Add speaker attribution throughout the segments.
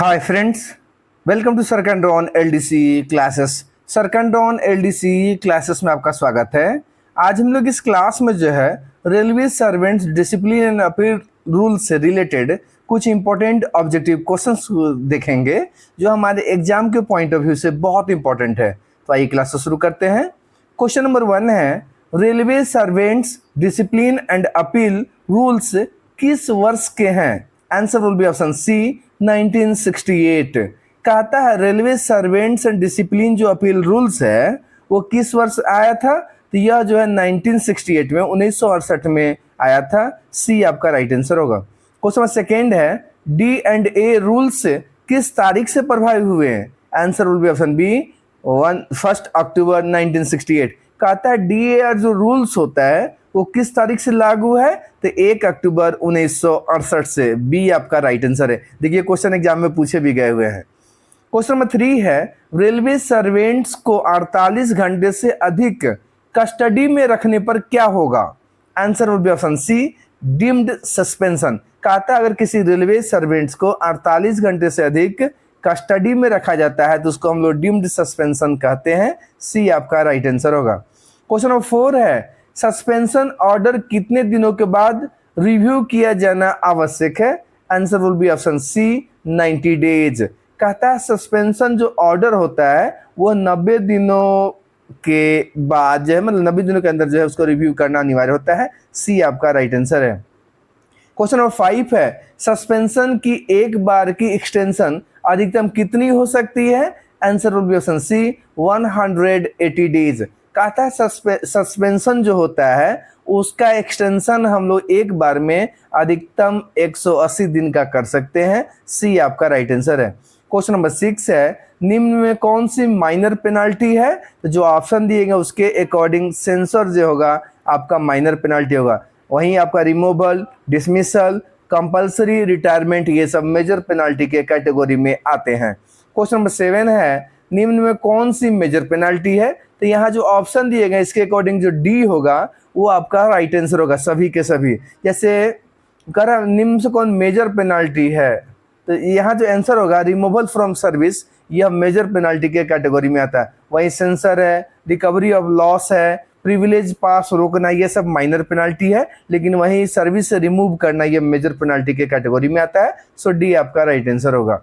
Speaker 1: Hi friends, welcome to सरकंड्रॉन LDC classes. सरकंड्रॉन LDC classes में आपका स्वागत है। आज हम लोग इस क्लास में जो है railway servants discipline and appeal rule से रिलेटेड कुछ इंपॉर्टेंट ऑब्जेक्टिव क्वेश्चंस देखेंगे जो हमारे एग्जाम के पॉइंट ऑफ व्यू से बहुत इंपॉर्टेंट है। तो आइए क्लास शुरू करते हैं। क्वेश्चन नंबर 1 है, railway servants discipline and appeal rules किस वर्ष के हैं? Answer will be option C 1968। कहता है रेलवे सर्वेंट्स एंड डिसिप्लिन जो अपील रूल्स है वो किस वर्ष आया था? तो यह जो है 1968 में 1968 में आया था। सी आपका राइट आंसर होगा। क्वेश्चन नंबर सेकेंड है, डी एंड ए रूल्स किस तारीख से प्रभावित हुए हैं? Answer will be option B 1 अक्टूबर 1968। कहता है डी ए जो रूल्स होता है वो किस तारीख से लागू है? तो 1 अक्टूबर 1968 से। बी आपका राइट आंसर है। देखिए क्वेश्चन एग्जाम में पूछे भी गए हुए हैं। क्वेश्चन नंबर 3 है, रेलवे सर्वेंट्स को 48 घंटे से अधिक कस्टडी में रखने पर क्या होगा? Answer will be option C deemed suspension. कहता है अगर किसी रेलवे सर्वेंट्स को 48 घंटे से अधिक कस्टडी में रखा जाता है तो उसको हम लोग डीम्ड सस्पेंशन कहते हैं। सी आपका राइट आंसर होगा। क्वेश्चन नंबर 4 है, सस्पेंशन ऑर्डर कितने दिनों के बाद रिव्यू किया जाना आवश्यक है? Answer will be option C 90 days. कहता है सस्पेंशन जो ऑर्डर होता है वो 90 दिनों के बाद जो है, मतलब 90 दिनों के अंदर जो है उसको रिव्यू करना अनिवार्य होता है। सी आपका राइट आंसर है। क्वेश्चन नंबर 5 है, सस्पेंशन की एक बार की एक्सटेंशन अधिकतम कितनी हो सकती है? Answer will be option C 180 days. कहता है सस्पेंशन जो होता है उसका एक्सटेंशन हम लोग एक बार में अधिकतम 180 दिन का कर सकते हैं। सी आपका राइट आंसर है। क्वेश्चन नंबर 6 है, निम्न में कौन सी माइनर पेनाल्टी है? तो जो ऑप्शन दिए गए उसके अकॉर्डिंग सेंसर जो होगा आपका माइनर पेनाल्टी होगा। वहीं आपका रिमूवल, डिसमिसल, कंपल्सरी रिटायरमेंट ये सब मेजर पेनाल्टी के कैटेगरी में आते हैं। क्वेश्चन नंबर 7 है, निम्न में कौन सी मेजर पेनाल्टी है? तो यहाँ जो ऑप्शन दिए गए इसके अकॉर्डिंग जो डी होगा वो आपका राइट आंसर होगा सभी के सभी। जैसे कर निम्न से कौन मेजर पेनाल्टी है, तो यहाँ जो आंसर होगा रिमूवल फ्रॉम सर्विस, यह मेजर पेनाल्टी के कैटेगरी में आता है। वहीं सेंसर है, रिकवरी ऑफ लॉस है, प्रिविलेज पास रोकना, ये सब माइनर पेनाल्टी है, लेकिन वहीं सर्विस से रिमूव करना ये मेजर पेनाल्टी के कैटेगरी में आता है। सो डी आपका राइट आंसर होगा।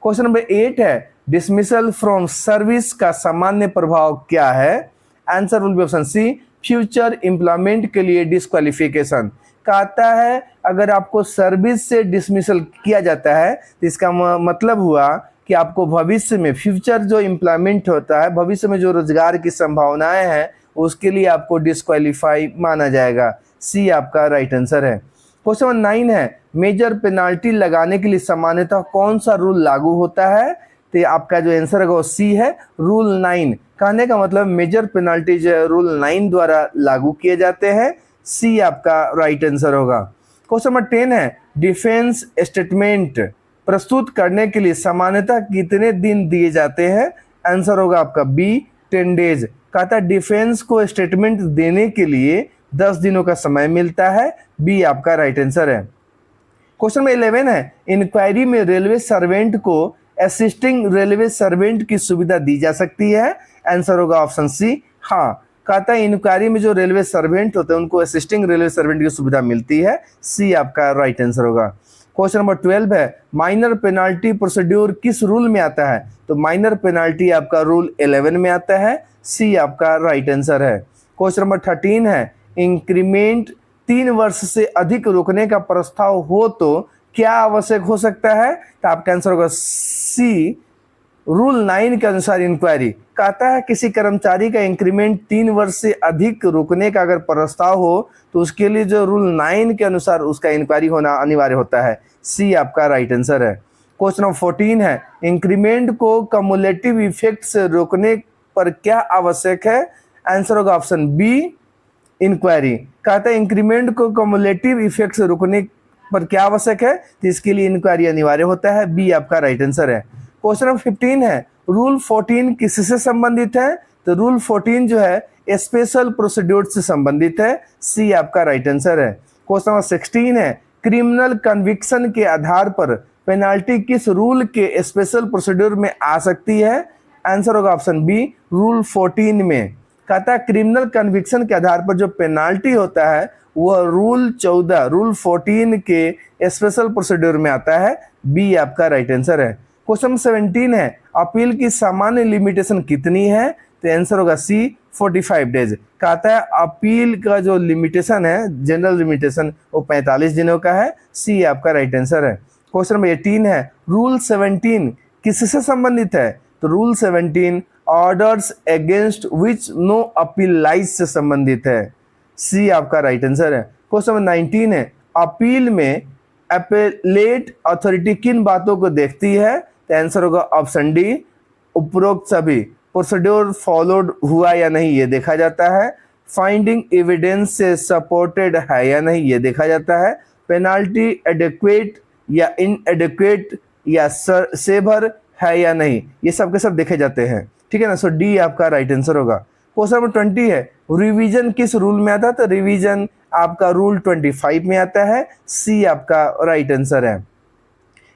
Speaker 1: क्वेश्चन नंबर 8 है, डिसमिसल फ्रॉम सर्विस का सामान्य प्रभाव क्या है? Answer will be option C future employment के लिए डिस्क्वालिफिकेशन। कहता है अगर आपको सर्विस से डिसमिसल किया जाता है तो इसका मतलब हुआ कि आपको भविष्य में फ्यूचर जो एम्प्लॉयमेंट होता है, भविष्य में जो रोजगार की संभावनाएं हैं उसके लिए आपको डिस्क्वालीफाई माना जाएगा। सी आपका राइट आंसर है। क्वेश्चन नंबर 9 है, मेजर पेनाल्टी लगाने के लिए सामान्यतः कौन सा रूल लागू होता है? तो आपका जो आंसर है वो सी है रूल 9। कहने का मतलब मेजर पेनाल्टी जो है रूल 9 द्वारा लागू किए जाते हैं। सी आपका राइट आंसर होगा। क्वेश्चन नंबर 10 है, डिफेंस स्टेटमेंट प्रस्तुत करने के लिए सामान्यतः कितने दिन दिए जाते हैं? आंसर होगा आपका बी 10 डेज। कहता है डिफेंस को स्टेटमेंट देने के लिए 10 दिनों का समय मिलता है। बी आपका राइट आंसर है। क्वेश्चन नंबर 11 है, इंक्वायरी में रेलवे सर्वेंट को असिस्टिंग रेलवे सर्वेंट की सुविधा दी जा सकती है? आंसर होगा ऑप्शन सी हाँ। कहता है इंक्वायरी में जो रेलवे सर्वेंट होते हैं उनको असिस्टिंग रेलवे सर्वेंट की सुविधा मिलती है। सी आपका राइट आंसर होगा। क्वेश्चन नंबर 12 है, माइनर पेनाल्टी प्रोसीड्यूर किस रूल में आता है? तो माइनर पेनाल्टी आपका रूल 11 में आता है। सी आपका राइट आंसर है। क्वेश्चन नंबर 13 है, इंक्रीमेंट 3 वर्ष से अधिक रोकने का प्रस्ताव हो तो क्या आवश्यक हो सकता है? तो आपका आंसर होगा सी रूल 9 के अनुसार इंक्वायरी। कहता है किसी कर्मचारी का इंक्रीमेंट 3 वर्ष से अधिक रोकने का अगर प्रस्ताव हो तो उसके लिए जो रूल 9 के अनुसार उसका इंक्वायरी होना अनिवार्य होता है। सी आपका राइट आंसर है। क्वेश्चन नंबर 14 है, इंक्रीमेंट को कम्युलेटिव इफेक्ट से रोकने पर क्या आवश्यक है? आंसर होगा ऑप्शन बी इंक्वायरी। कहता है इंक्रीमेंट को कम्युलेटिव इफेक्ट से रोकने पर क्या आवश्यक है? तो इसके लिए इंक्वायरी अनिवार्य होता है। बी आपका राइट आंसर है। क्वेश्चन नंबर 15 है, रूल 14 किससे संबंधित है? तो रूल 14 जो है स्पेशल प्रोसीड्यूर से संबंधित है। सी आपका राइट आंसर है। क्वेश्चन नंबर 16 है, क्रिमिनल कन्विक्शन के आधार पर पेनाल्टी किस रूल के स्पेशल प्रोसीड्यूर में आ सकती है? आंसर होगा ऑप्शन बी, रूल 14 में। कहता है क्रिमिनल कन्विक्शन के आधार पर जो पेनाल्टी होता है वह रूल 14, रूल 14 के स्पेशल प्रोसीड्यूर में आता है। बी आपका राइट आंसर है। क्वेश्चन 17 है, अपील की सामान्य लिमिटेशन कितनी है? तो आंसर होगा सी, 45 डेज। कहता है अपील का जो लिमिटेशन है, जनरल लिमिटेशन, वो 45 दिनों का है। सी आपका राइट आंसर है। क्वेश्चन नंबर 18 है, रूल 17 किससे संबंधित है? तो rule 17 orders against which no appeal lies से संबंधित है। सी आपका राइट आंसर है। क्वेश्चन नंबर 19 है, अपील में अपेलेट अथॉरिटी किन बातों को देखती है? तो आंसर होगा ऑप्शन डी, उपरोक्त सभी। प्रोसीड्योर फॉलोड हुआ या नहीं ये देखा जाता है। फाइंडिंग एविडेंस से सपोर्टेड है या नहीं ये देखा जाता है। पेनाल्टी एडिक्वेट या इनएडिक्वेट या सेवर है या नहीं, ये सब के सब देखे जाते हैं। ठीक है ना। सो डी आपका राइट आंसर होगा। क्वेश्चन नंबर 20 है, रिवीजन किस रूल में आता है? तो रिवीजन आपका रूल 25 में आता है। सी आपका राइट आंसर है।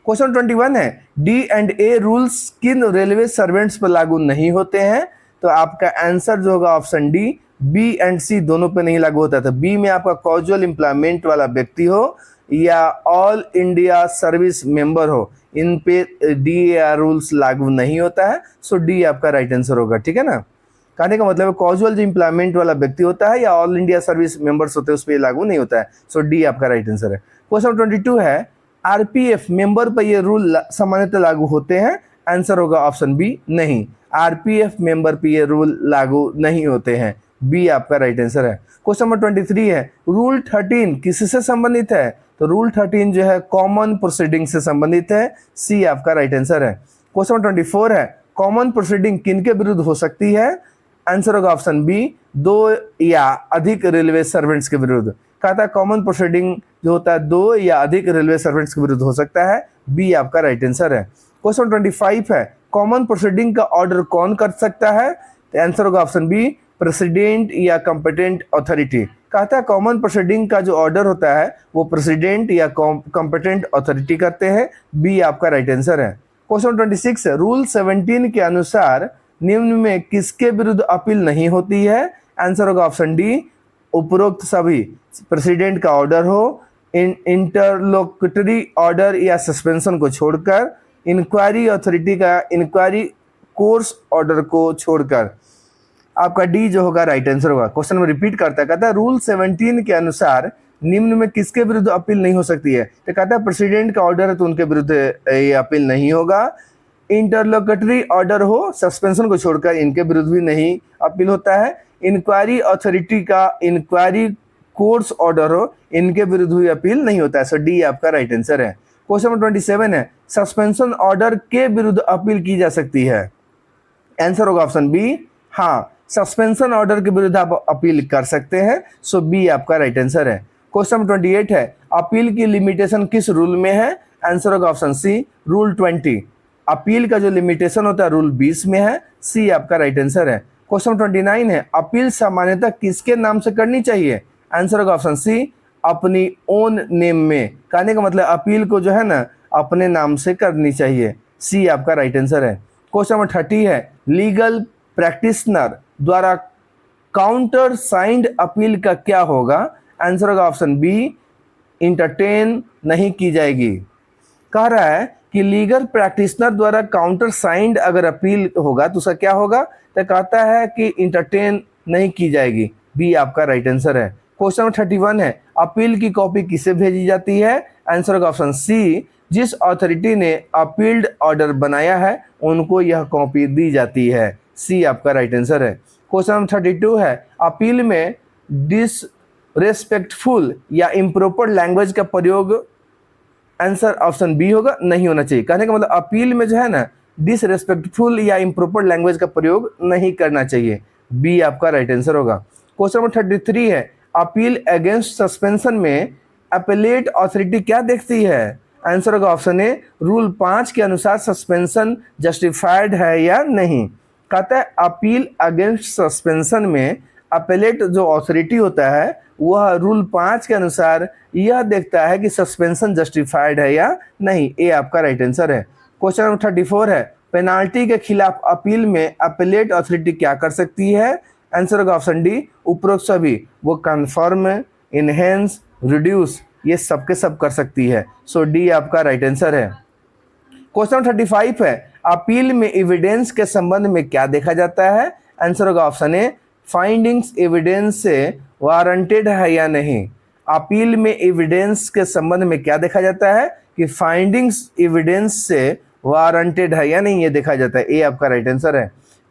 Speaker 1: क्वेश्चन 21 है, डी एंड ए रूल्स किन रेलवे सर्वेंट्स पर लागू नहीं होते हैं? तो आपका आंसर जो होगा ऑप्शन डी, बी एंड सी दोनों पे नहीं लागू होता था। बी में आपका कॉजुअल एम्प्लॉयमेंट वाला व्यक्ति हो या ऑल इंडिया सर्विस मेंबर हो, इन पे डी रूल्स लागू नहीं होता है। सो डी आपका राइट आंसर होगा। ठीक है ना। कहने का मतलब कॉजुअल जो एम्प्लॉयमेंट वाला व्यक्ति होता है या ऑल इंडिया सर्विस मेंबर्स होते हैं उस पर लागू नहीं होता है। सो डी आपका राइट आंसर है। क्वेश्चन 22 है, आरपीएफ मेंबर पर ये रूल सामान्यतः लागू होते हैं? आंसर होगा ऑप्शन बी, नहीं, आरपीएफ मेंबर पर ये रूल लागू नहीं होते हैं। बी आपका राइट आंसर है। क्वेश्चन नंबर 23 है, रूल 13 किससे संबंधित है? तो रूल 13 जो है कॉमन प्रोसीडिंग से संबंधित है। सी आपका राइट आंसर है। क्वेश्चन नंबर 24 है, कॉमन प्रोसीडिंग किनके विरुद्ध हो सकती है? आंसर होगा ऑप्शन बी, 2 या अधिक रेलवे सर्वेंट्स के विरुद्ध। कहता है कॉमन प्रोसीडिंग जो होता है 2 या अधिक रेलवे सर्वेंट्स के विरुद्ध हो सकता है। बी आपका राइट आंसर है। क्वेश्चन 25 है, कॉमन प्रोसीडिंग का ऑर्डर कौन कर सकता है? तो आंसर होगा ऑप्शन बी, प्रेसिडेंट या कॉम्पिटेंट अथॉरिटी। कहता है कॉमन प्रोसीडिंग का जो ऑर्डर होता है वो प्रेसिडेंट या कॉम्पिटेंट अथॉरिटी करते हैं। बी आपका राइट आंसर है। क्वेश्चन 26 है, रूल 17 के अनुसार निम्न में किसके विरुद्ध अपील नहीं होती है? आंसर होगा ऑप्शन डी, उपरोक्त सभी। प्रेसिडेंट का ऑर्डर हो, इंटरलोक्यूटरी ऑर्डर या सस्पेंशन को छोड़कर, इंक्वायरी अथॉरिटी का इंक्वायरी कोर्स ऑर्डर को छोड़कर। आपका डी जो होगा राइट आंसर होगा। क्वेश्चन में रिपीट करता है, कहता है रूल 17 के अनुसार निम्न में किसके विरुद्ध अपील नहीं हो सकती है? तो कहता है प्रेसिडेंट का ऑर्डर है तो उनके विरुद्ध ये अपील नहीं होगा। इंटरलोक्यूटरी ऑर्डर हो, सस्पेंशन को छोड़कर इनके विरुद्ध भी नहीं अपील होता है। इंक्वायरी अथॉरिटी का इंक्वायरी कोर्स ऑर्डर हो, इनके विरुद्ध भी अपील नहीं होता है। सो डी आपका राइट आंसर है। क्वेश्चन नंबर 27 है, सस्पेंशन ऑर्डर के विरुद्ध अपील की जा सकती है? आंसर होगा ऑप्शन बी, हाँ, सस्पेंशन ऑर्डर के विरुद्ध आप अपील कर सकते हैं। सो बी आपका राइट आंसर है। क्वेश्चन नंबर 28 है, अपील की लिमिटेशन किस रूल में है? आंसर होगा ऑप्शन सी, रूल 20। अपील का जो लिमिटेशन होता है रूल 20 में है। सी आपका राइट आंसर है। क्वेश्चन 29 है, अपील सामान्यतः किसके नाम से करनी चाहिए? आंसर होगा ऑप्शन सी, अपनी ओन नेम में। कहने का मतलब अपील को जो है ना अपने नाम से करनी चाहिए। सी आपका राइट आंसर है। क्वेश्चन नंबर 30 है, लीगल प्रैक्टिशनर द्वारा काउंटर साइंड अपील का क्या होगा? आंसर होगा ऑप्शन बी, इंटरटेन नहीं की जाएगी। कह रहा है कि लीगल प्रैक्टिशनर द्वारा काउंटर साइंड अगर अपील होगा तो उसका क्या होगा? तो कहता है कि इंटरटेन नहीं की जाएगी। बी आपका राइट आंसर है। क्वेश्चन नंबर 31 है, अपील की कॉपी किसे भेजी जाती है? आंसर होगा ऑप्शन सी, जिस अथॉरिटी ने अपील्ड ऑर्डर बनाया है उनको यह कॉपी दी जाती है। सी आपका राइट आंसर है। क्वेश्चन नंबर 32 है, अपील में डिसरेस्पेक्टफुल या इम्प्रॉपर लैंग्वेज का प्रयोग? आंसर ऑप्शन बी होगा, नहीं होना चाहिए। कहने का मतलब अपील में जो है ना डिसरेस्पेक्टफुल या इम्प्रॉपर लैंग्वेज का प्रयोग नहीं करना चाहिए। बी आपका राइट आंसर होगा। क्वेश्चन नंबर 33 है, अपील अगेंस्ट सस्पेंशन में अपीलेट अथॉरिटी क्या देखती है? आंसर होगा ऑप्शन ए, रूल 5 के अनुसार सस्पेंशन जस्टिफाइड है या नहीं। कहता है अपील अगेंस्ट सस्पेंशन में अपीलेट जो अथॉरिटी होता है वह रूल 5 के अनुसार यह देखता है कि सस्पेंशन जस्टिफाइड है या नहीं। ए आपका राइट आंसर है। क्वेश्चन नंबर 34 है, पेनाल्टी के खिलाफ अपील में अपीलेट अथॉरिटी क्या कर सकती है? आंसर होगा ऑप्शन डी, उपरोक्त सभी। वो कन्फर्म, इनहेंस, रिड्यूस, ये सब के सब कर सकती है। सो डी आपका राइट आंसर है। क्वेश्चन 35 है, अपील में एविडेंस के संबंध में क्या देखा जाता है? आंसर होगा ऑप्शन ए, फाइंडिंग्स एविडेंस से वारंटेड है या नहीं। अपील में एविडेंस के संबंध में क्या देखा जाता है कि फाइंडिंग्स एविडेंस से वारंटेड है या नहीं, ये देखा जाता है। ए आपका राइट आंसर है।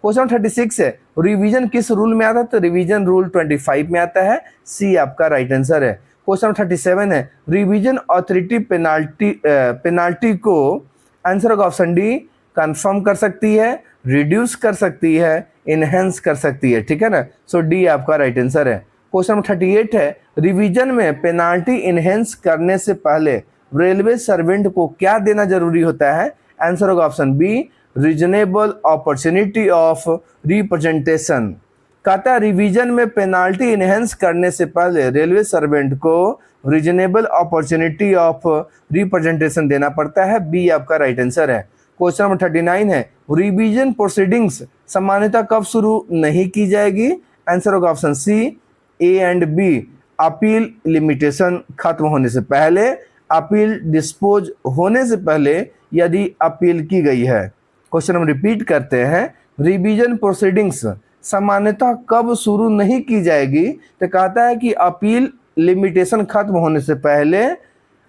Speaker 1: क्वेश्चन 36 है, रिवीजन किस रूल में आता है? तो रिवीजन रूल 25 में आता है। सी आपका राइट आंसर है। क्वेश्चन 37 है, रिवीजन अथॉरिटी पेनाल्टी को, आंसर होगा ऑप्शन डी, कंफर्म कर सकती है, रिड्यूस कर सकती है, इनहेंस कर सकती है। ठीक है ना। सो डी आपका राइट आंसर है। क्वेश्चन नंबर 38 है, रिवीजन में पेनाल्टी इनहेंस करने से पहले रेलवे सर्वेंट को क्या देना जरूरी होता है? आंसर होगा option B, reasonable opportunity of representation. कहता है रिवीजन में पेनाल्टी इनहेंस करने से पहले रेलवे सर्वेंट को रीजनेबल अपॉर्चुनिटी ऑफ रिप्रेजेंटेशन देना पड़ता है। बी आपका राइट आंसर है। क्वेश्चन नंबर 39 है, रिवीजन प्रोसीडिंग्स सामान्यतः कब शुरू नहीं की जाएगी? आंसर होगा option C, A and B, appeal limitation खत्म होने से पहले, अपील डिस्पोज होने से पहले, यदि अपील की गई है। क्वेश्चन हम रिपीट करते हैं, रिवीजन प्रोसीडिंग्स सामान्यतः कब शुरू नहीं की जाएगी? तो कहता है कि अपील लिमिटेशन खत्म होने से पहले,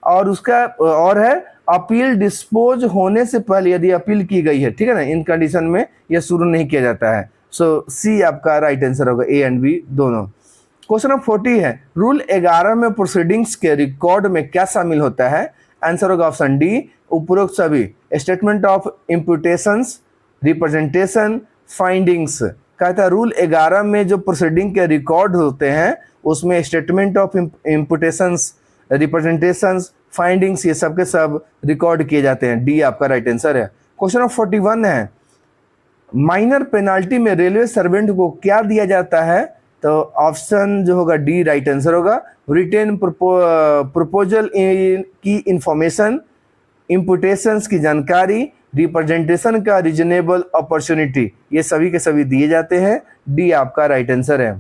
Speaker 1: और उसका और है अपील डिस्पोज होने से पहले यदि अपील की गई है। ठीक है ना। इन कंडीशन में यह शुरू नहीं किया जाता है। सो सी आपका राइट आंसर होगा, ए एंड बी दोनों। क्वेश्चन नंबर 40 है, रूल 11 में प्रोसीडिंग्स के रिकॉर्ड में क्या शामिल होता है? आंसर होगा ऑप्शन डी, उपरोक्त सभी। Statement of imputations, representation, findings. कहता है रूल 11 में जो प्रोसीडिंग के रिकॉर्ड होते हैं उसमें स्टेटमेंट ऑफ इम्पुटेशंस, रिप्रेजेंटेशंस, फाइंडिंग्स, ये सब के सब रिकॉर्ड किए जाते हैं। डी आपका राइट आंसर है। क्वेश्चन नंबर 41 है, माइनर पेनाल्टी में रेलवे सर्वेंट को क्या दिया जाता है? तो ऑप्शन जो होगा डी राइट आंसर होगा, रिटेन प्रपोजल की इंफॉर्मेशन, इम्पुटेशंस की जानकारी, रिप्रेजेंटेशन का रीजनेबल अपॉर्चुनिटी, ये सभी के सभी दिए जाते हैं। डी आपका राइट आंसर है।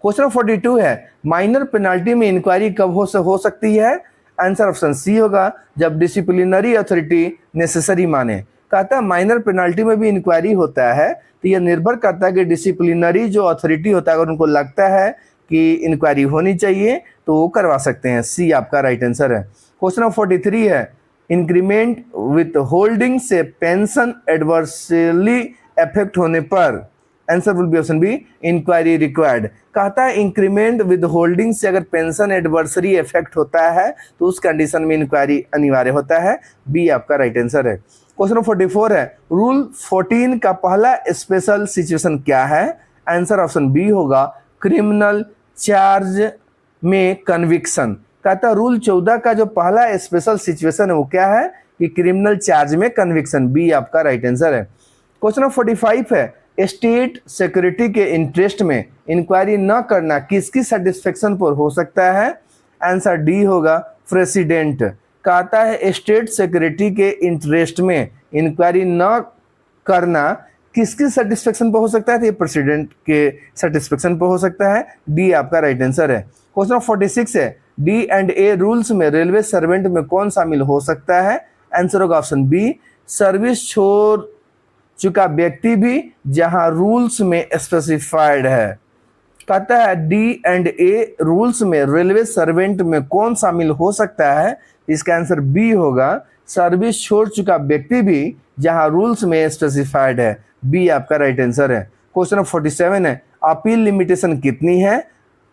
Speaker 1: क्वेश्चन 42 है, माइनर पेनाल्टी में इंक्वायरी कब हो सकती है? आंसर ऑप्शन सी होगा, जब डिसिप्लिनरी अथॉरिटी नेसेसरी माने। कहता है माइनर पेनाल्टी में भी इंक्वायरी होता है, तो यह निर्भर करता है कि डिसिप्लिनरी जो अथॉरिटी होता है अगर उनको लगता है कि इंक्वायरी होनी चाहिए तो वो करवा सकते हैं। सी आपका राइट आंसर है। क्वेश्चन नंबर 43 है, इंक्रीमेंट विथ होल्डिंग से पेंशन एडवर्सली इफेक्ट होने पर, answer will be option B, inquiry required. कहता है इंक्रीमेंट विद होल्डिंग से अगर पेंशन एडवर्सरी इफेक्ट होता है तो उस कंडीशन में इंक्वायरी अनिवार्य होता है। बी आपका राइट आंसर है। क्वेश्चन 44 है, रूल 14 का पहला स्पेशल सिचुएशन क्या है? आंसर ऑप्शन बी होगा, क्रिमिनल चार्ज में कन्विक्शन। कहता है रूल 14 का जो पहला स्पेशल सिचुएशन है वो क्या है कि क्रिमिनल चार्ज में कन्विक्शन। बी आपका राइट आंसर है। क्वेश्चन नंबर 45 है, स्टेट सिक्योरिटी के इंटरेस्ट में इंक्वायरी न करना किसकी सेटिस्फेक्शन पर हो सकता है? आंसर डी होगा, प्रेसिडेंट। कहता है स्टेट सिक्योरिटी के इंटरेस्ट में इंक्वायरी न करना किसकी सेटिस्फेक्शन पर हो सकता है? तो ये प्रेसिडेंट के सेटिस्फेक्शन पर हो सकता है। डी आपका राइट आंसर है। क्वेश्चन 46 है, डी एंड ए रूल्स में रेलवे सर्वेंट में कौन शामिल हो सकता है? आंसर होगा ऑप्शन बी, सर्विस छोड़ चुका व्यक्ति भी जहां रूल्स में स्पेसिफाइड है। कहता है डी एंड ए रूल्स में रेलवे सर्वेंट में कौन शामिल हो सकता है? इसका आंसर बी होगा, सर्विस छोड़ चुका व्यक्ति भी जहां रूल्स में स्पेसिफाइड है। बी आपका राइट आंसर है। क्वेश्चन नंबर 47 है, अपील लिमिटेशन कितनी है?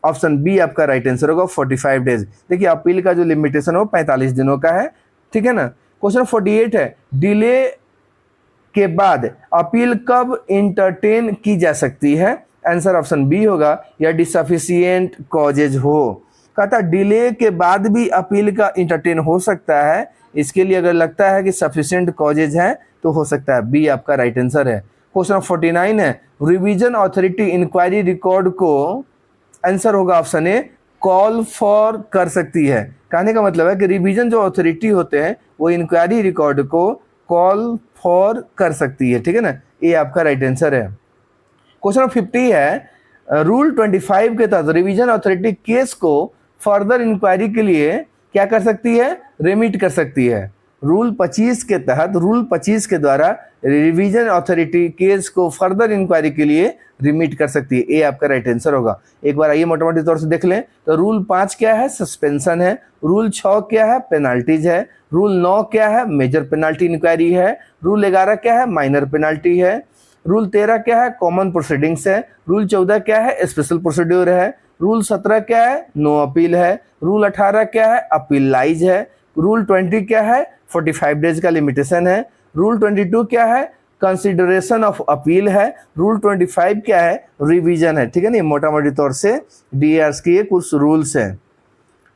Speaker 1: ऑप्शन बी आपका राइट आंसर होगा, 45 डेज। देखिए अपील का जो लिमिटेशन हो 45 दिनों का है। ठीक है ना। क्वेश्चन 48 है, डिले के बाद अपील कब इंटरटेन की जा सकती है? आंसर ऑप्शन बी होगा, यदि सफिशिएंट कॉजेज हो। कहता डिले के बाद भी अपील का इंटरटेन हो सकता है, इसके लिए अगर लगता है कि सफिशिएंट कॉजेज है तो हो सकता है। बी आपका राइट आंसर है। क्वेश्चन 49 है, रिवीजन अथॉरिटी इंक्वायरी रिकॉर्ड को, आंसर होगा ऑप्शन ए, कॉल फॉर कर सकती है। कहने का मतलब है कि रिवीजन जो अथॉरिटी होते हैं वो इंक्वायरी रिकॉर्ड को कॉल फॉर कर सकती है, ठीक है ना। ये आपका राइट आंसर है। क्वेश्चन नंबर 50 है, रूल 25 के तहत रिवीजन अथॉरिटी केस को फर्दर इंक्वायरी के लिए क्या कर सकती है, रेमिट कर सकती है। रूल 25 के तहत, रूल 25 के द्वारा रिवीजन अथॉरिटी केस को फर्दर इंक्वायरी के लिए रिमिट कर सकती है। ये आपका राइट आंसर होगा। एक बार आइए मोटा मोटी तौर से देख लें तो रूल 5 क्या है, सस्पेंशन है। रूल 6 क्या है, पेनाल्टीज है। रूल 9 क्या है, मेजर पेनाल्टी इंक्वायरी है। रूल 11 क्या है, माइनर पेनाल्टी है। रूल 13 क्या है, कॉमन प्रोसीडिंग्स है। रूल 14 क्या है, स्पेशल प्रोसीड्यूर है। रूल 17 क्या है, नो अपील है। रूल 18 क्या है, अपील लाइज है। रूल 20 क्या है, 45 डेज का लिमिटेशन है। रूल 22 क्या है, कंसिडरेशन ऑफ अपील है। रूल 25 क्या है, रिवीजन है, ठीक है ना। मोटा मोटी तौर से डीआरएस के कुछ रूल्स हैं।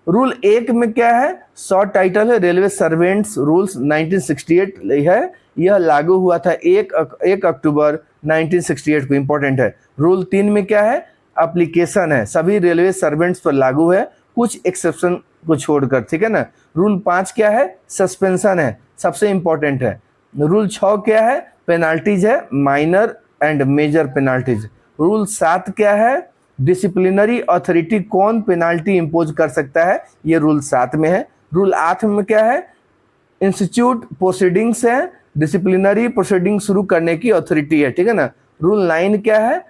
Speaker 1: रूल 1 में क्या है, शॉर्ट टाइटल है रेलवे सर्वेंट्स रूल्स 1968 है। यह लागू हुआ था 1 अक्टूबर 1968 को, इंपॉर्टेंट है। रूल 3 में क्या है, एप्लीकेशन है, सभी रेलवे सर्वेंट्स पर लागू है, कुछ एक्सेप्शन को छोड़कर, ठीक है ना। रूल 5 क्या है, सस्पेंशन है, सबसे इंपॉर्टेंट है। रूल 6 क्या है, पेनाल्टीज है, minor and major penalties. Rule 7 क्या है, डिसिप्लिनरी अथॉरिटी कौन पेनाल्टी इंपोज कर सकता है, ये रूल 7 में है। रूल 8 में क्या है, इंस्टीट्यूट प्रोसीडिंग्स है, डिसिप्लिनरी प्रोसीडिंग शुरू करने की अथॉरिटी है, ठीक है ना। रूल 9 क्या है,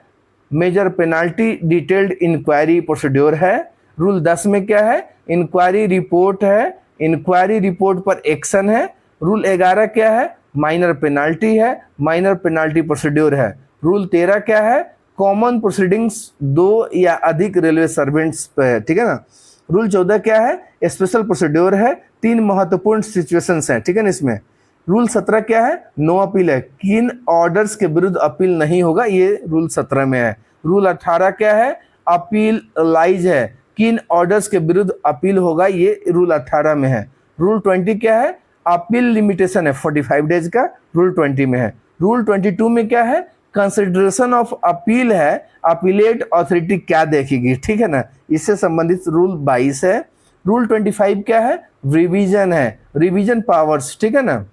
Speaker 1: major penalty detailed inquiry procedure है। रूल 10 में क्या है, इंक्वायरी रिपोर्ट है, इंक्वायरी रिपोर्ट पर एक्शन है। रूल 11 क्या है, माइनर पेनाल्टी है, माइनर पेनाल्टी प्रोसीड्योर है। रूल 13 क्या है, कॉमन प्रोसीडिंग्स 2 या अधिक रेलवे सर्वेंट्स पे है, ठीक है ना। रूल 14 क्या है, स्पेशल प्रोसीड्योर है, 3 महत्वपूर्ण सिचुएशंस हैं, ठीक है ना इसमें। रूल 17 क्या है, नो अपील है, किन ऑर्डर्स के विरुद्ध अपील नहीं होगा, ये रूल 17 में है। रूल 18 क्या है, अपील लाइज है, किन ऑर्डर्स के विरुद्ध अपील होगा, ये रूल 18 में है। रूल 20 क्या है, अपील लिमिटेशन है 45 डेज का, रूल 20 में है। रूल 22 में क्या है, कंसिडरेशन ऑफ अपील है, अपीलेट अथॉरिटी क्या देखेगी, ठीक है ना, इससे संबंधित रूल 22 है। रूल 25 क्या है, रिवीजन है, रिवीजन पावर्स, ठीक है ना।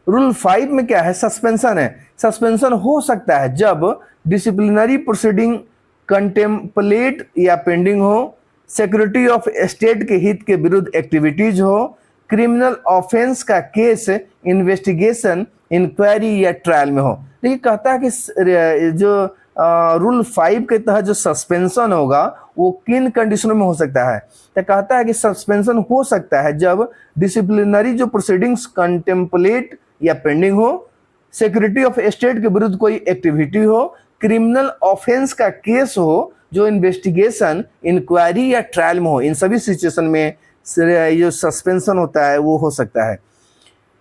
Speaker 1: रूल 5 में क्या है, सस्पेंशन है, सस्पेंशन हो सकता है जब डिसिप्लिनरी प्रोसीडिंग कंटेम्पलेट या पेंडिंग हो, सिक्योरिटी ऑफ स्टेट के हित के विरुद्ध एक्टिविटीज हो, क्रिमिनल ऑफेंस का केस इन्वेस्टिगेशन इंक्वायरी या ट्रायल में हो। देखिए कहता है कि जो रूल 5 के तहत जो सस्पेंशन होगा वो किन कंडीशनों में हो सकता है, तो कहता है कि सस्पेंशन हो सकता है जब डिसिप्लिनरी जो प्रोसीडिंग्स कंटेम्पलेट या पेंडिंग हो, सिक्योरिटी ऑफ स्टेट के विरुद्ध कोई एक्टिविटी हो, क्रिमिनल ऑफेंस का केस हो जो इन्वेस्टिगेशन इंक्वायरी या ट्रायल में हो, इन सभी सिचुएशन में जो सस्पेंशन होता है वो हो सकता है।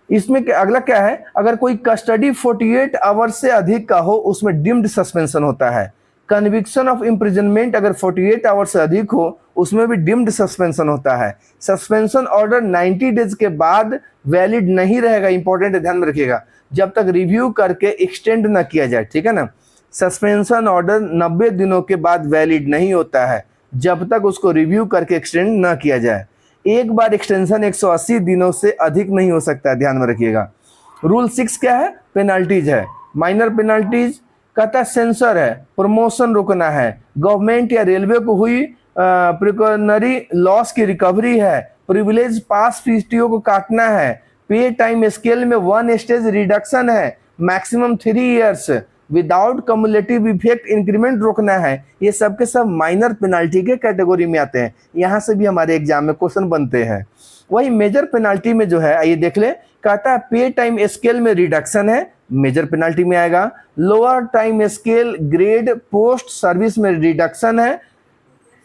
Speaker 1: इसमें अगला क्या है, अगर कोई कस्टडी 48 आवर्स से अधिक का हो उसमें डिम्ड सस्पेंशन होता है। कन्विक्शन ऑफ इम्प्रिजनमेंट अगर 48 आवर्स से अधिक हो उसमें भी डिम्ड सस्पेंशन होता है। सस्पेंशन ऑर्डर 90 डेज के बाद वैलिड नहीं रहेगा, इंपॉर्टेंट ध्यान में रखिएगा, जब तक रिव्यू करके एक्सटेंड ना किया जाए, ठीक है ना। सस्पेंशन ऑर्डर 90 दिनों के बाद वैलिड नहीं होता है जब तक उसको रिव्यू करके एक्सटेंड ना किया जाए। एक बार एक्सटेंशन 180 दिनों से अधिक नहीं हो सकता है, ध्यान में रखिएगा। रूल 6 क्या है, पेनाल्टीज है, माइनर पेनाल्टीज कहता है सेंसर है, प्रमोशन रोकना है, गवर्नमेंट या रेलवे को हुई प्रिकॉशनरी लॉस की रिकवरी है, प्रिविलेज पास पीटीओ को काटना है, पे टाइम स्केल में 1 स्टेज रिडक्शन है, maximum 3 years, without cumulative effect increment रोकना है। ये सब के सब माइनर पेनाल्टी के कैटेगरी में आते हैं, यहाँ से भी हमारे एग्जाम में क्वेश्चन बनते हैं। वही मेजर पेनाल्टी में जो है आइए देख ले, कहता है पे टाइम स्केल में रिडक्शन है, मेजर पेनाल्टी में आएगा। Lower time scale grade post service में रिडक्शन है,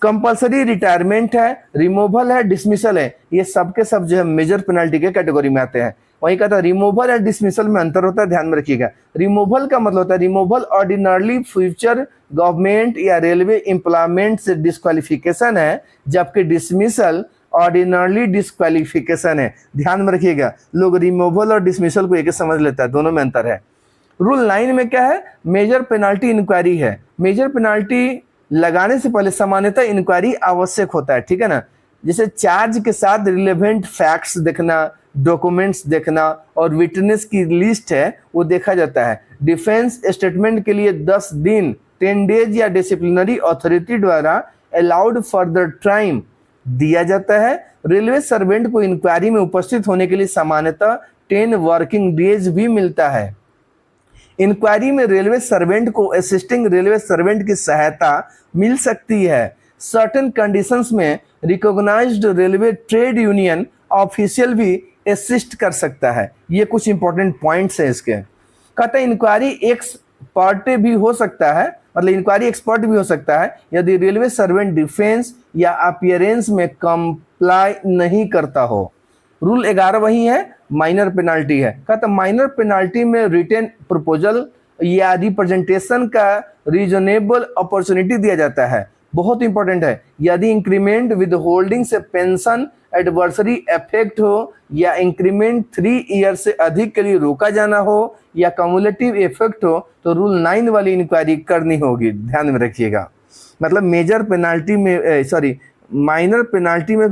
Speaker 1: कंपलसरी रिटायरमेंट है, रिमूवल है, डिसमिसल है, ये सब के सब जो है मेजर पेनाल्टी के कैटेगरी में आते हैं। वही कहता है रिमूवल और डिसमिसल में अंतर होता है, ध्यान में रखिएगा। रिमूवल का मतलब होता है रिमूवल ऑर्डिनरली फ्यूचर गवर्नमेंट या रेलवे एम्प्लॉयमेंट से डिस्क्वालिफिकेशन है, जबकि डिसमिसल ऑर्डिनरली डिस्क्वालिफिकेशन है, ध्यान में रखिएगा। लोग रिमूवल और डिसमिसल को एक समझ लेता है, दोनों में अंतर है। रूल 9 में क्या है, मेजर पेनाल्टी इंक्वायरी है। मेजर पेनाल्टी लगाने से पहले सामान्यतः इंक्वायरी आवश्यक होता है, ठीक है ना। जैसे चार्ज के साथ रिलेवेंट फैक्ट्स देखना, डॉक्यूमेंट्स देखना और विटनेस की लिस्ट है वो देखा जाता है। डिफेंस स्टेटमेंट के लिए 10 दिन 10 डेज या डिसिप्लिनरी अथॉरिटी द्वारा अलाउड फर्दर टाइम दिया जाता है। रेलवे सर्वेंट को इंक्वायरी में उपस्थित होने के लिए सामान्यतः 10 वर्किंग डेज भी मिलता है। इंक्वायरी में रेलवे सर्वेंट को असिस्टिंग रेलवे सर्वेंट की सहायता मिल सकती है। सर्टेन कंडीशंस में recognised railway trade union official भी असिस्ट कर सकता है। ये कुछ इंपॉर्टेंट पॉइंट्स हैं इसके। कहता है इंक्वायरी एक्सपर्ट भी हो सकता है, मतलब इंक्वायरी एक्सपर्ट भी हो सकता है यदि रेलवे सर्वेंट डिफेंस या अपीयरेंस में कंप्लाई नहीं करता हो। रूल 11 वही है, माइनर पेनाल्टी है। कहता माइनर पेनाल्टी में रिटन प्रपोजल या रिप्रेजेंटेशन का रीजनेबल अपॉर्चुनिटी दिया जाता है। बहुत इंपॉर्टेंट है। यदि इंक्रीमेंट विद होल्डिंग से पेंशन एडवर्सरी इफेक्ट हो या इंक्रीमेंट 3 ईयर से अधिक के लिए रोका जाना हो या कम्युलेटिव इफेक्ट हो तो रूल 9 वाली इंक्वायरी करनी होगी, ध्यान में रखिएगा। मतलब मेजर पेनाल्टी में माइनर पेनाल्टी में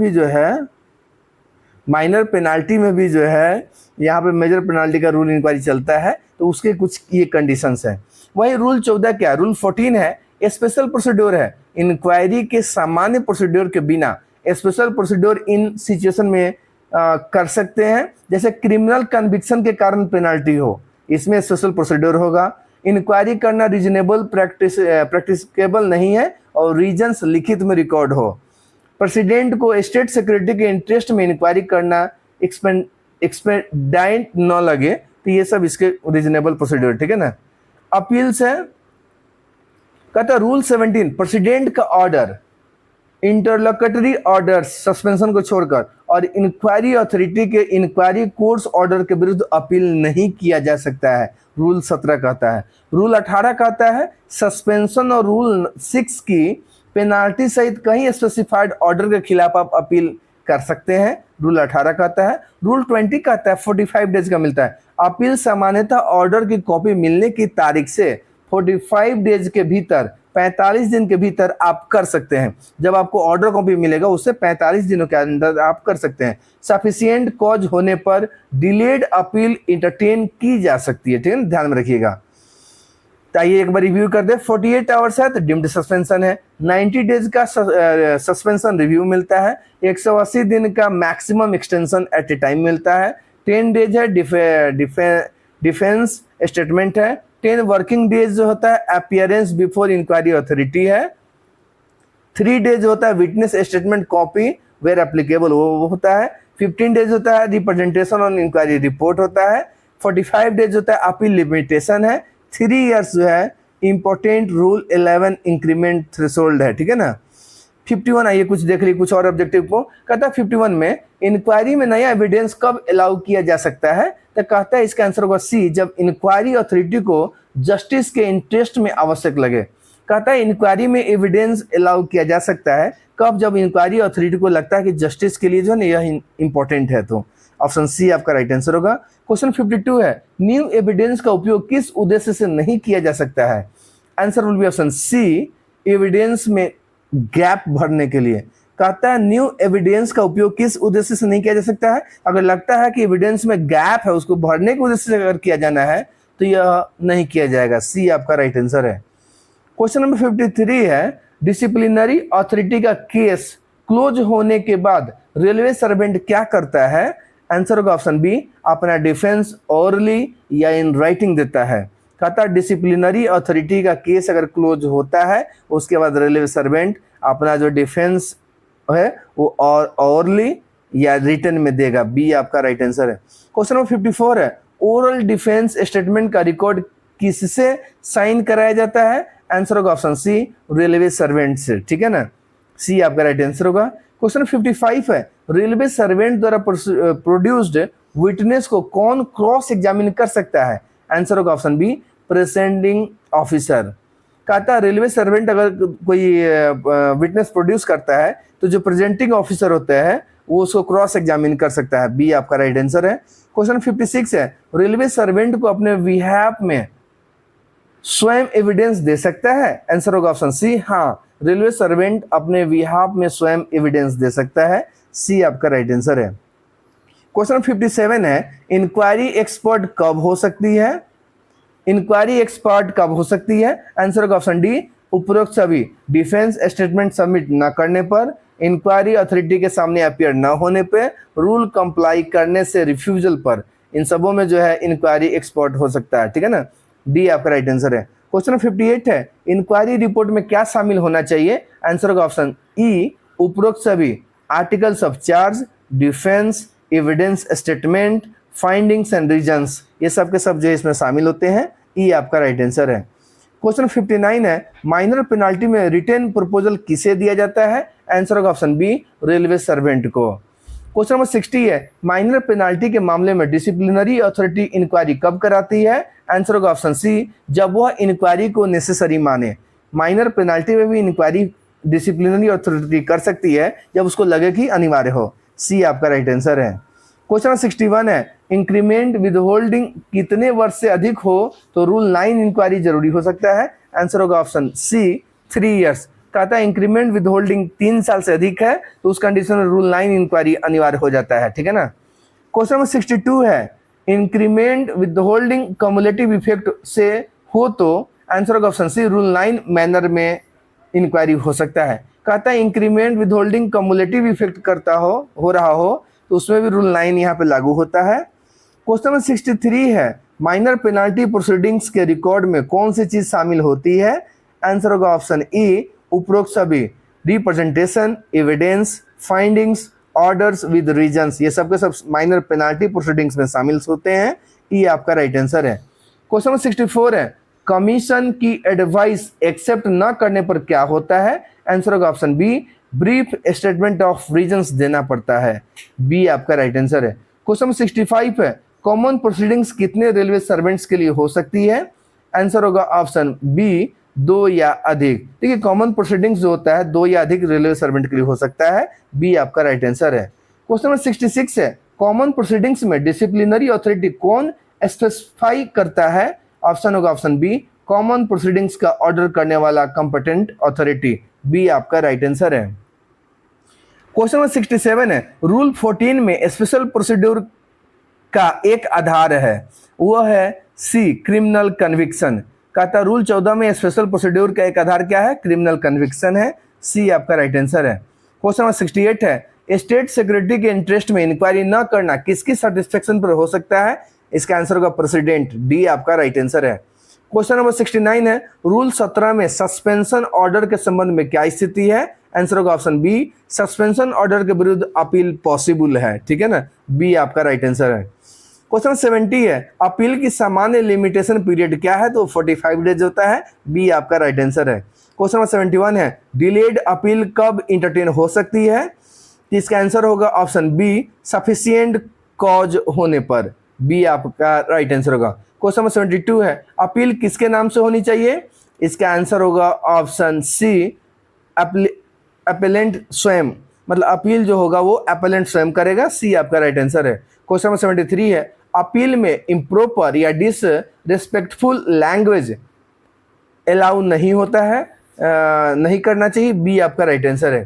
Speaker 1: भी जो है यहाँ पे मेजर पेनाल्टी का रूल इंक्वायरी चलता है, तो उसके कुछ ये कंडीशंस हैं। वही रूल 14 क्या, रूल 14 है स्पेशल प्रोसीड्योर है। इंक्वायरी के सामान्य प्रोसीड्योर के बिना स्पेशल प्रोसीड्योर इन सिचुएशन में कर सकते हैं, जैसे क्रिमिनल कन्विक्शन के कारण पेनाल्टी हो, इसमें स्पेशल प्रोसीड्योर होगा। इंक्वायरी करना रीजनेबल प्रैक्टिसेबल नहीं है और रीजन्स लिखित में रिकॉर्ड हो। प्रेसिडेंट को स्टेट सिक्योरिटी के इंटरेस्ट में इंक्वायरी करना एक्सपेडाइट न लगे, तो ये सब इसके रीजनेबल प्रोसीड्योर, ठीक है ना। अपील्स है। कहता रूल 17 प्रेसिडेंट का ऑर्डर, इंटरलोकेटरी ऑर्डर सस्पेंशन को छोड़कर और इंक्वायरी अथॉरिटी के इंक्वायरी कोर्ट्स ऑर्डर के विरुद्ध अपील नहीं किया जा सकता है, रूल 17 कहता है। रूल 18 कहता है सस्पेंशन और रूल 6 की पेनाल्टी सहित कई स्पेसिफाइड ऑर्डर के खिलाफ आप अपील कर सकते हैं, रूल 18 कहता है। रूल 20 कहता है 45 डेज का मिलता है। अपील सामान्यतः ऑर्डर की कॉपी मिलने की तारीख से 45 डेज के भीतर 45 दिन के भीतर आप कर सकते हैं। जब आपको ऑर्डर कॉपी मिलेगा उससे 45 दिनों के अंदर आप कर सकते हैं। सफिशिएंट कॉज होने पर डिलेड अपील इंटरटेन की जा सकती है, ठीक है, ध्यान में रखिएगा। आइए एक बार रिव्यू कर दे। 48 आवर्स है तो डिम्ड सस्पेंशन है। 90 डेज का सस्पेंशन रिव्यू मिलता है। 180 दिन का मैक्सिमम एक्सटेंशन एट ए टाइम मिलता है। 10 डेज है डिफेंस स्टेटमेंट है। 10 वर्किंग डेज जो होता है अपीयरेंस बिफोर इंक्वायरी अथॉरिटी है। 3 डेज होता है witness statement copy where applicable वो होता है। 15 डेज होता है रिप्रेजेंटेशन ऑन इंक्वायरी रिपोर्ट होता है। 45 डेज होता है अपील लिमिटेशन है। 3 इयर्स जो है इंपॉर्टेंट रूल 11 इंक्रीमेंट थ्रेशोल्ड है, ठीक है ना। 51 आइए कुछ देख ली कुछ और ऑब्जेक्टिव को। कहता है 51 में इंक्वायरी में नया एविडेंस कब अलाउ किया जा सकता है, तो कहता है इसका आंसर होगा सी, जब इंक्वायरी अथॉरिटी को जस्टिस के इंटरेस्ट में आवश्यक लगे। कहता है इंक्वायरी में एविडेंस अलाउ किया जा सकता है कब, जब इंक्वायरी अथॉरिटी को लगता है कि जस्टिस के लिए जो है ना यह इंपॉर्टेंट है, तो ऑप्शन सी आपका राइट आंसर होगा। क्वेश्चन 52 है न्यू एविडेंस का उपयोग किस उद्देश्य से नहीं किया जा सकता है, answer will be option C, evidence में गैप भरने के लिए। कहता है न्यू एविडेंस का उपयोग किस उद्देश्य से नहीं किया जा सकता है, अगर लगता है कि एविडेंस में गैप है उसको भरने के उद्देश्य से अगर किया जाना है तो यह नहीं किया जाएगा, सी आपका राइट आंसर है। क्वेश्चन नंबर 53 है डिसिप्लिनरी अथॉरिटी का केस क्लोज होने के बाद रेलवे सर्वेंट क्या करता है, आंसर होगा ऑप्शन बी, अपना डिफेंस ओरली या इन राइटिंग देता है। कहता है डिसिप्लिनरी अथॉरिटी का केस अगर क्लोज होता है उसके बाद रेलवे सर्वेंट अपना जो डिफेंस है वो ओरली या रिटन में देगा, बी आपका राइट आंसर है। क्वेश्चन नंबर 54 है ओरल डिफेंस स्टेटमेंट का रिकॉर्ड किससे साइन कराया जाता है, आंसर होगा ऑप्शन सी, रेलवे सर्वेंट से, ठीक है ना, सी आपका राइट आंसर होगा। क्वेश्चन 55 है रेलवे सर्वेंट द्वारा प्रोड्यूस्ड विटनेस को कौन क्रॉस एग्जामिन कर सकता है, आंसर होगा ऑप्शन बी, प्रेजेंटिंग ऑफिसर। कहता है रेलवे सर्वेंट अगर कोई विटनेस प्रोड्यूस करता है तो जो प्रेजेंटिंग ऑफिसर होता है वो उसको क्रॉस एग्जामिन कर सकता है, बी आपका राइट आंसर है। क्वेश्चन 56 है रेलवे सर्वेंट को अपने बिहाफ में स्वयं एविडेंस दे सकता है, आंसर होगा ऑप्शन सी, हाँ, रेलवे सर्वेंट अपने बिहाफ में स्वयं एविडेंस दे सकता है। सी आपका राइट आंसर है। क्वेश्चन 57 है, इंक्वायरी एक्सपर्ट कब हो सकती है? इंक्वायरी एक्सपर्ट कब हो सकती है? आंसर होगा ऑप्शन डी, उपरोक्त सभी डिफेंस स्टेटमेंट सबमिट न करने पर, इंक्वायरी अथॉरिटी के सामने अपीयर न होने पे, रूल कंप्लाई करने से रिफ्यूजल पर। इन सबों में जो है इंक्वायरी एक्सपर्ट हो सकता है, ठीक है ना। डी आपका राइट आंसर है। क्वेश्चन 58 है, इंक्वायरी रिपोर्ट में क्या शामिल होना चाहिए? आंसर होगा ऑप्शन ई, उपरोक्त सभी articles of charge, defence, evidence statement, findings and reasons, ये सब के सब जो इसमें शामिल होते हैं। ई आपका राइट आंसर है। क्वेश्चन 59 है, माइनर पेनाल्टी में रिटेन प्रपोजल किसे दिया जाता है? आंसर होगा ऑप्शन बी, रेलवे सर्वेंट को। क्वेश्चन नंबर 60 है, माइनर पेनाल्टी के मामले में डिसिप्लिनरी अथॉरिटी इंक्वायरी कब कराती है? आंसर होगा ऑप्शन सी, जब वह इंक्वायरी को नेसेसरी माने। माइनर पेनाल्टी में भी इंक्वायरी डिसिप्लिनरी अथॉरिटी कर सकती है जब उसको लगे कि अनिवार्य हो। सी आपका राइट आंसर है। क्वेश्चन 61 है, इंक्रीमेंट विदहोल्डिंग कितने वर्ष से अधिक हो तो रूल 9 इंक्वायरी जरूरी हो सकता है? आंसर होगा ऑप्शन सी, 3 ईयर्स। कहता है इंक्रीमेंट विदहोल्डिंग 3 साल से अधिक है तो उस कंडीशन में रूल 9 इंक्वायरी अनिवार्य हो जाता है, ठीक है ना। क्वेश्चन नंबर 62 है, इंक्रीमेंट विदहोल्डिंग कम्युलेटिव इफेक्ट से हो तो आंसर होगा ऑप्शन सी, रूल 9 मैनर में इंक्वायरी हो सकता है। कहता है इंक्रीमेंट विदहोल्डिंग कम्युलेटिव इफेक्ट करता हो रहा हो तो उसमें भी रूल 9 यहाँ पे लागू होता है। क्वेश्चन नंबर 63 है, माइनर पेनाल्टी प्रोसीडिंग्स के रिकॉर्ड में कौन सी चीज शामिल होती है? आंसर होगा ऑप्शन ई, उपरोक्त सभी representation, evidence, findings, orders with reasons, ये सब के सब माइनर पेनाल्टी प्रोसीडिंग्स में शामिल होते हैं। ई आपका राइट आंसर है। क्वेश्चन नंबर 64 है, कमीशन की एडवाइस एक्सेप्ट न करने पर क्या होता है? आंसर होगा option B, brief statement of reasons देना पड़ता है। बी आपका राइट आंसर है। क्वेश्चन नंबर 65 है, कॉमन प्रोसीडिंग्स कितने रेलवे सर्वेंट्स के लिए हो सकती है? आंसर होगा ऑप्शन बी, 2 या अधिक। देखिए कॉमन प्रोसीडिंग्स जो होता है 2 या अधिक रेलवे सर्वेंट के लिए हो सकता है। बी आपका राइट आंसर है। क्वेश्चन नंबर 66 है, कॉमन प्रोसीडिंग्स में डिसिप्लिनरी अथॉरिटी कौन स्पेसिफाई करता है? ऑप्शन होगा ऑप्शन बी, कॉमन प्रोसीडिंग्स का ऑर्डर करने वाला कंपिटेंट अथॉरिटी। बी आपका राइट आंसर है। क्वेश्चन नंबर 67 है, रूल 14 में स्पेशल प्रोसीड्यूर का एक आधार है, वो है सी, क्रिमिनल कन्विक्शन। कहता रूल 14 में स्पेशल प्रोसीड्यूर का एक आधार क्या है? क्रिमिनल कन्विक्शन है। सी आपका राइट आंसर है। क्वेश्चन नंबर 68 है, स्टेट सिक्योरिटी के इंटरेस्ट में इंक्वायरी न करना किसकी सेटिस्फेक्शन पर हो सकता है? इसका आंसर होगा प्रेसिडेंट। डी आपका राइट आंसर है। क्वेश्चन नंबर 69 है, रूल 17 में सस्पेंशन ऑर्डर के संबंध में क्या स्थिति है? आंसर होगा ऑप्शन बी, सस्पेंशन ऑर्डर के विरुद्ध अपील पॉसिबल है, ठीक है ना। बी आपका राइट आंसर है। क्वेश्चन 70 है, अपील की सामान्य लिमिटेशन पीरियड क्या है? तो 45 डेज होता है। बी आपका राइट आंसर है। क्वेश्चन नंबर 71 है, डिलेड अपील कब इंटरटेन हो सकती है? इसका आंसर होगा ऑप्शन बी, सफिशिएंट कॉज होने पर। बी आपका राइट आंसर होगा। क्वेश्चन नंबर 72 है, अपील किसके नाम से होनी चाहिए? इसका आंसर होगा ऑप्शन सी, अपेलेंट स्वयं, मतलब अपील जो होगा वो अपेलेंट स्वयं करेगा। सी आपका राइट आंसर है। क्वेश्चन नंबर 73 है, अपील में इम्प्रॉपर या डिसरिस्पेक्टफुल लैंग्वेज अलाउ नहीं होता है, नहीं करना चाहिए। बी आपका राइट आंसर है।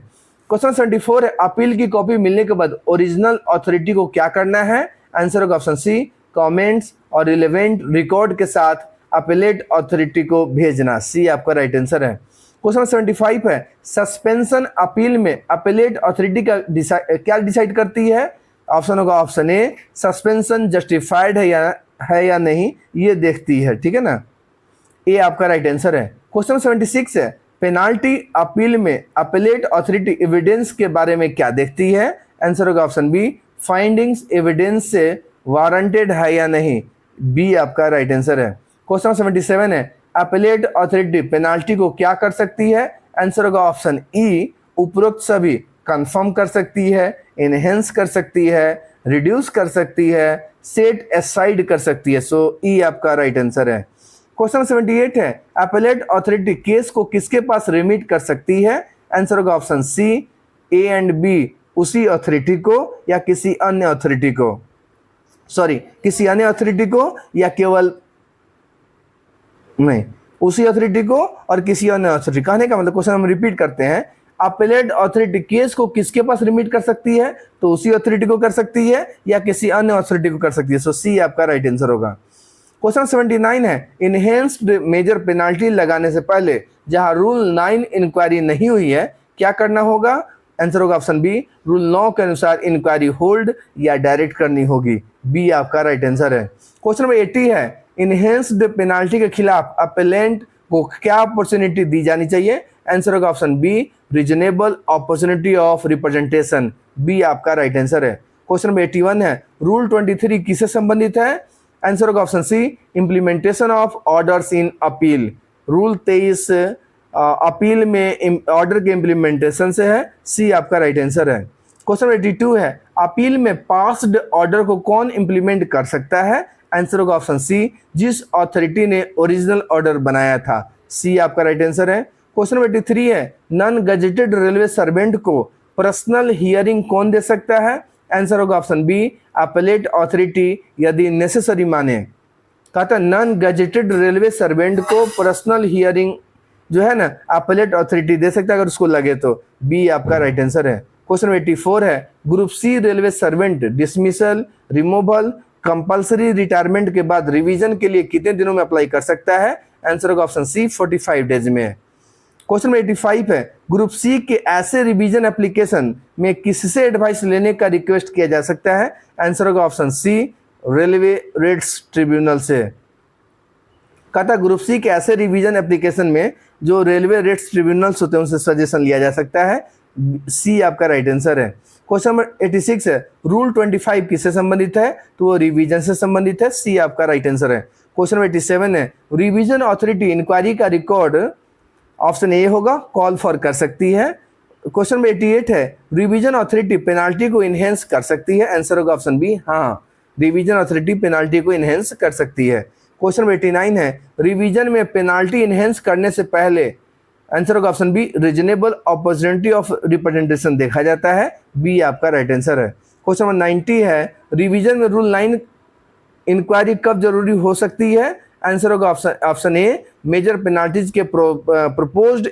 Speaker 1: क्वेश्चन 74 है, अपील की कॉपी मिलने के बाद ओरिजिनल अथॉरिटी को क्या करना है? आंसर होगा ऑप्शन सी, कमेंट्स और रिलेवेंट रिकॉर्ड के साथ अपीलेट अथॉरिटी को भेजना। सी आपका राइट आंसर है। क्वेश्चन 75 है, सस्पेंशन अपील में अपीलेट अथॉरिटी का क्या डिसाइड करती है? ऑप्शन होगा ऑप्शन ए, सस्पेंशन जस्टिफाइड है या नहीं ये देखती है, ठीक है ना। ए आपका राइट आंसर है। क्वेश्चन 76 है, पेनाल्टी अपील में अपीलेट अथॉरिटी एविडेंस के बारे में क्या देखती है? आंसर होगा ऑप्शन बी, फाइंडिंग्स एविडेंस से वारंटेड है या नहीं। बी आपका राइट आंसर है। क्वेश्चन 77 है, अपीलेट अथॉरिटी पेनाल्टी को क्या कर सकती है? आंसर होगा ऑप्शन ई, उपरोक्त सभी कंफर्म कर सकती है, एनहेंस कर सकती है, रिड्यूस कर सकती है, सेट असाइड कर सकती है। सो ई आपका राइट आंसर है। क्वेश्चन 78 है, अपीलेट अथॉरिटी केस को किसके पास रिमिट कर सकती है? आंसर होगा option C, A and B, उसी अथॉरिटी को या किसी अन्य अथॉरिटी को, किसी अन्य अथॉरिटी को या केवल नहीं, उसी अथॉरिटी को और किसी अन्य अथॉरिटी। कहने का मतलब क्वेश्चन हम रिपीट करते हैं, अपेलेट अथॉरिटी केस को किसके पास रिमिट कर सकती है, तो उसी अथॉरिटी को कर सकती है या किसी अन्य अथॉरिटी को कर सकती है। सो सी आपका राइट आंसर होगा। क्वेश्चन 79 है, इनहेंस्ड मेजर पेनाल्टी लगाने से पहले जहां रूल 9 इंक्वायरी नहीं हुई है क्या करना होगा, आंसर होगा ऑप्शन बी, रूल 9 के अनुसार इंक्वायरी होल्ड या डायरेक्ट करनी होगी। बी आपका राइट आंसर है। क्वेश्चन नंबर 80 है, इनहेंस्ड पेनाल्टी के खिलाफ अपेलेंट को क्या अपॉर्चुनिटी दी जानी चाहिए, आंसर होगा option B, reasonable opportunity of representation. B आपका राइट आंसर है। क्वेश्चन नंबर 81 है, रूल 23 किससे संबंधित है, आंसर होगा option C, implementation of orders in appeal. Rule 23 appeal में ऑर्डर के इम्प्लीमेंटेशन से है। सी आपका राइट आंसर है। क्वेश्चन 82 है, अपील में पास्ड ऑर्डर को कौन इंप्लीमेंट कर सकता है, आंसर होगा ऑप्शन सी, जिस अथॉरिटी ने ओरिजिनल ऑर्डर बनाया था। सी आपका राइट आंसर है। क्वेश्चन 83 है, नॉन गजेटेड रेलवे सर्वेंट को पर्सनल हियरिंग कौन दे सकता है, आंसर होगा ऑप्शन बी, अपीलेट अथॉरिटी यदि नेसेसरी माने। कहता है नॉन गजेटेड रेलवे सर्वेंट को पर्सनल हियरिंग जो है ना अपीलेट अथॉरिटी दे सकता है अगर उसको लगे तो। बी आपका राइट आंसर है। क्वेश्चन 84 है, group C railway servant dismissal, removal, compulsory retirement के बाद रिवीजन के लिए कितने दिनों में अप्लाई कर सकता है, आंसर होगा ऑप्शन सी, 45 डेज में। क्वेश्चन 85 है, ग्रुप सी के ऐसे रिवीजन एप्लीकेशन में किससे एडवाइस लेने का रिक्वेस्ट किया जा सकता है, आंसर होगा option C, railway rates tribunal से। कहता ग्रुप सी के ऐसे रिवीजन एप्लीकेशन में जो रेलवे रेट्स ट्रिब्यूनल्स होते हैं उनसे सजेशन लिया जा सकता है। सी आपका राइट आंसर है। क्वेश्चन नंबर 86 है, रूल 25 किससे संबंधित है, तो वो रिवीजन से संबंधित है। सी आपका राइट आंसर है। क्वेश्चन नंबर 87 है, रिवीजन अथॉरिटी इंक्वायरी का रिकॉर्ड, ऑप्शन ए होगा, कॉल फॉर कर सकती है। क्वेश्चन नंबर 88 है, रिवीजन अथॉरिटी पेनाल्टी को इनहेंस कर सकती है, आंसर होगा ऑप्शन बी, हाँ, रिवीजन अथॉरिटी पेनाल्टी को इनहेंस कर सकती है। क्वेश्चन नंबर 89 है, रिवीजन में पेनाल्टी इनहेंस करने से पहले, आंसर होगा option B, reasonable opportunity of representation देखा जाता है। बी आपका राइट आंसर है। क्वेश्चन नंबर 90 है, रिवीजन में रूल 9 इंक्वायरी कब जरूरी हो सकती है, आंसर होगा ऑप्शन ए, मेजर पेनाल्टीज के प्रपोज्ड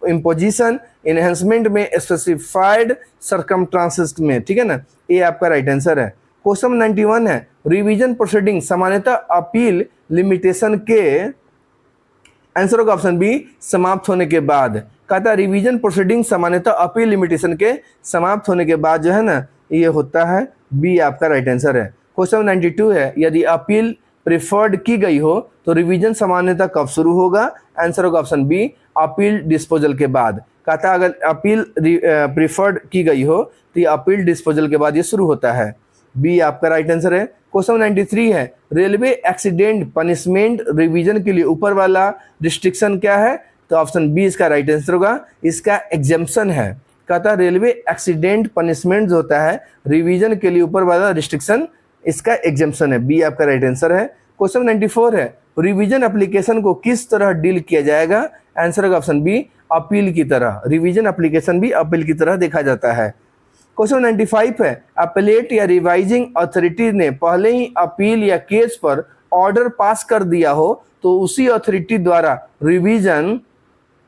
Speaker 1: इम्पोजिशन इनहेंसमेंट में स्पेसिफाइड सर्कमस्टांसेस में, ठीक है ना, ये आपका राइट आंसर है। क्वेश्चन 91 है, रिवीजन प्रोसीडिंग सामान्यतः अपील लिमिटेशन के, आंसर होगा ऑप्शन बी, समाप्त होने के बाद। कहता है रिवीजन प्रोसीडिंग सामान्यतः अपील लिमिटेशन के समाप्त होने के बाद जो है ना ये होता है। बी आपका राइट आंसर है। क्वेश्चन 92 है, यदि अपील प्रिफर्ड की गई हो तो रिवीजन सामान्यतः कब शुरू होगा, आंसर होगा ऑप्शन बी, अपील डिस्पोजल के बाद। कहता है अगर अपील प्रिफर्ड की गई हो तो ये अपील डिस्पोजल के बाद ये शुरू होता है। बी आपका राइट आंसर है। क्वेश्चन 93 है, रेलवे एक्सीडेंट पनिशमेंट रिवीजन के लिए ऊपर वाला रिस्ट्रिक्शन क्या है, तो ऑप्शन बी इसका राइट आंसर होगा, इसका एग्जेम्पशन है। कहता है रेलवे एक्सीडेंट पनिशमेंट जो होता है रिवीजन के लिए ऊपर वाला रिस्ट्रिक्शन इसका एग्जेम्पशन है। बी आपका राइट आंसर है। क्वेश्चन 94 है, रिवीजन एप्लीकेशन को किस तरह डील किया जाएगा, आंसर होगा ऑप्शन बी, अपील की तरह। रिवीजन एप्लीकेशन भी अपील की तरह देखा जाता है। क्वेश्चन 95 है, अपीलेट या रिवाइजिंग अथॉरिटी ने पहले ही अपील या केस पर ऑर्डर पास कर दिया हो तो उसी अथॉरिटी द्वारा रिवीजन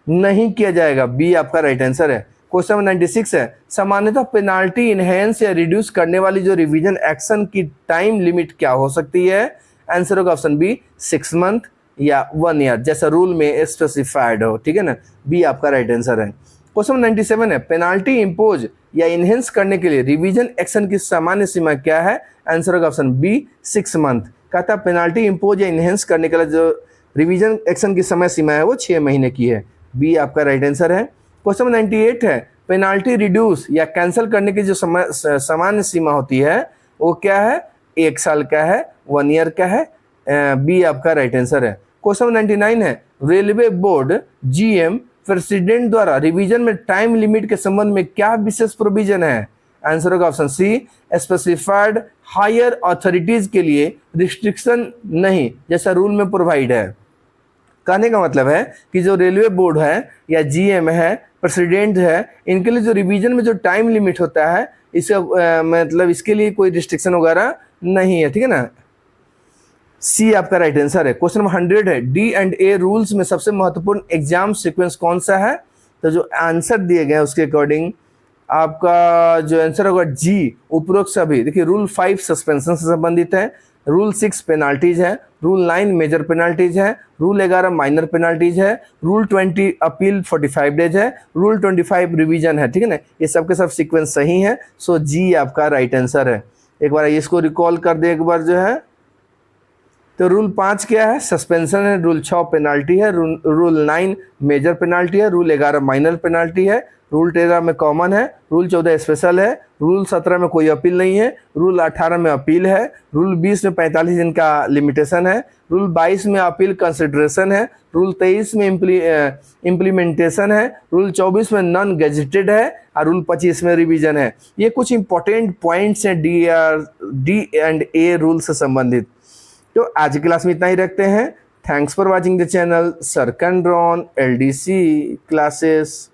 Speaker 1: नहीं किया जाएगा। बी आपका राइट आंसर है। क्वेश्चन 96 है, सामान्यतः पेनाल्टी इनहेंस या रिड्यूस करने वाली जो रिवीजन एक्शन की टाइम लिमिट क्या हो सकती है, आंसर होगा ऑप्शन बी, 6 मंथ या 1 ईयर, जैसा रूल में स्पेसिफाइड हो, ठीक है ना। बी आपका राइट आंसर है। क्वेश्चन 97 है, पेनाल्टी इंपोज या इनहेंस करने के लिए रिवीजन एक्शन की सामान्य सीमा क्या है, आंसर होगा ऑप्शन बी, 6 मंथ। कहता है पेनाल्टी इंपोज या इनहेंस करने के लिए जो रिवीजन एक्शन की समय सीमा है वो 6 महीने की है। बी आपका राइट आंसर है। क्वेश्चन 98 है, पेनाल्टी रिड्यूस या कैंसिल करने की जो सामान्य सीमा होती है वो क्या है, 1 साल का है, 1 ईयर का है। बी आपका राइट आंसर है। क्वेश्चन 99 है, रेलवे बोर्ड जीएम प्रेसिडेंट द्वारा रिवीजन में टाइम लिमिट के संबंध में क्या विशेष प्रोविजन है, आंसर होगा option C, specified higher authorities के लिए रिस्ट्रिक्शन नहीं, जैसा रूल में प्रोवाइड है। कहने का मतलब है कि जो रेलवे बोर्ड है या जीएम है, प्रेसिडेंट है, इनके लिए जो रिवीजन में जो टाइम लिमिट होता है इसका मतलब इसके लिए कोई रिस्ट्रिक्शन वगैरह नहीं है, ठीक है ना। सी आपका राइट आंसर है। क्वेश्चन नंबर 100 है, डी एंड ए रूल्स में सबसे महत्वपूर्ण एग्जाम सीक्वेंस कौन सा है? तो जो आंसर दिए गए उसके अकॉर्डिंग आपका जो आंसर होगा जी, उपरोक्त सभी। देखिए रूल 5 सस्पेंशन से संबंधित है, रूल 6 पेनाल्टीज है, रूल 9 मेजर पेनाल्टीज है, रूल 11 माइनर पेनाल्टीज है, रूल 20 अपील 45 डेज है, रूल 25 रिवीजन है। ठीक है ना, ये सब के सब सीक्वेंस सही है। सो जी आपका राइट आंसर है। एक बार इसको रिकॉल कर दे एक बार जो है। तो रूल 5 क्या है? सस्पेंशन है। रूल 6 पेनाल्टी है। रूल 9 मेजर पेनाल्टी है। रूल 11 माइनर पेनाल्टी है। रूल 13 में कॉमन है। रूल 14 स्पेशल है। रूल 17 में कोई अपील नहीं है। रूल 18 में अपील है। रूल 20 में 45 दिन का लिमिटेशन है। रूल 22 में अपील कंसिडरेशन है। रूल 23 में इम्प्लीमेंटेशन है। रूल 24 में नॉन गेजेटेड है और रूल 25 में रिवीजन है। ये कुछ इंपॉर्टेंट पॉइंट्स हैं डी एंड ए रूल से संबंधित। तो आज की क्लास में इतना ही रखते हैं। Thanks for watching the channel सर्कैंड्रॉन LDC क्लासेस।